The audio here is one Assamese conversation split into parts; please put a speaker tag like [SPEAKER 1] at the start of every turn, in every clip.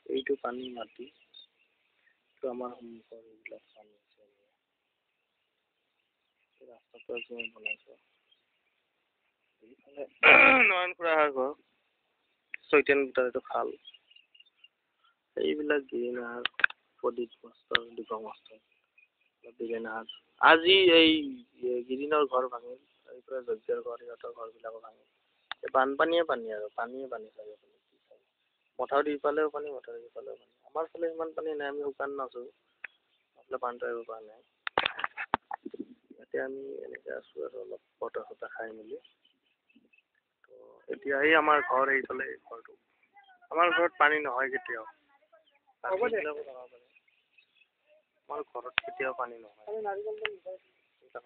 [SPEAKER 1] এইটো পানী মাটি এইটো আমাৰ সন্মুখৰ এইবিলাক পানী আছে ৰাস্তাটো আজি মই বনাইছোঁ এইফালে নয়ন খুৰাৰ ঘৰ চৈতেন গোটাৰ এইটো খাল এইবিলাক গিৰিনাৰ প্ৰদীপ মাষ্টৰ দীপক মাষ্টৰ বিৰেণাৰ আজি এই গিৰিনৰ ঘৰ ভাঙিল এইফালে যজ্ঞৰ ঘৰ সিহঁতৰ ঘৰবিলাকো ভাঙিল এই বানপানীয়ে পানী আৰু পানীয়ে পানী চাগে মথাউৰি ইফালেও পানী মথাউৰি ইফালেও পানী আমাৰ ফালে ইমান পানী নাই আমি শুকান নাছোঁ এইফালে পানীটো আহিব পৰা নাই ইয়াতে আমি এনেকৈ আছোঁ আৰু অলপ বতাহ চতাহ খাই মেলি তো এতিয়া এই আমাৰ ঘৰ এইফালে ঘৰটো আমাৰ ঘৰত পানী নহয় কেতিয়াও আমাৰ ঘৰত কেতিয়াও পানী নহয়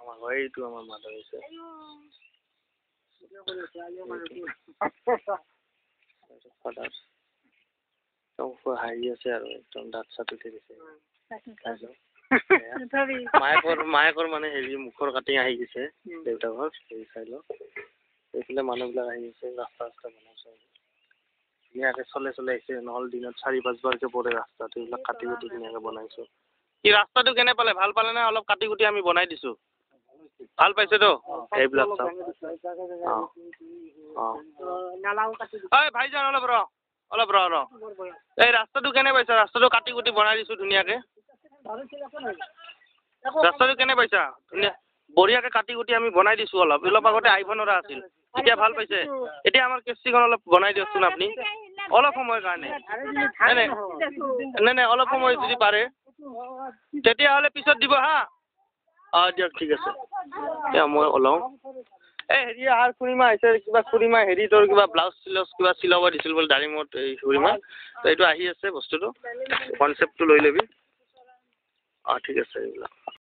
[SPEAKER 1] আমাৰ হয় এইটো আমাৰ মাধৱ হৈছে ফাদাৰ হাঁহি আছে আৰু একদম দাঁত চাট উঠি দিছে মায়েকৰ মানে হেৰি মুখৰ কাটি আহি গৈছে দেউতাকৰ হেৰি চাই লওক এইফালে মানুহবিলাক আহি আছে ৰাস্তা বনাইছে ধুনীয়াকৈ চলে আহিছে নহ'লে দিনত 4-5 বাৰকৈ পৰে ৰাস্তাটো এইবিলাক কাটি কুটি ধুনীয়াকৈ বনাইছোঁ কি ৰাস্তাটো কেনে পালে ভাল পালে নে অলপ কাটি কুটি আমি বনাই দিছোঁ ভাল পাইছেতো এইবিলাক চাওক অঁ ভাইজান অলপ ৰ এই ৰাস্তাটো কেনে পাইছা ৰাস্তাটো কাটি কুটি বনাই দিছোঁ ধুনীয়াকৈ ৰাস্তাটো কেনে পাইছা ধুনীয়া বঢ়িয়াকৈ কাটি কুটি আমি বনাই দিছোঁ অলপ আগতে আহিব নোৱাৰা আছিল এতিয়া ভাল পাইছে এতিয়া আমাৰ কেচিখন অলপ বনাই দিয়কচোন আপুনি অলপ সময়ৰ কাৰণে নাই অলপ সময় যদি পাৰে তেতিয়াহ'লে পিছত দিব হা অঁ দিয়ক ঠিক আছে এতিয়া মই ওলাওঁ এই হেৰি আৰু খুড়ীমা আহিছে কিবা খুড়ীমা হেৰি তোৰ কিবা ব্লাউজ কিবা চিলাব দিছিল বোলে দাৰিমত এই খুড়ীমা তো এইটো আহি আছে বস্তুটো কনচেপ্টটো লৈ ল'বি অঁ ঠিক আছে এইবিলাক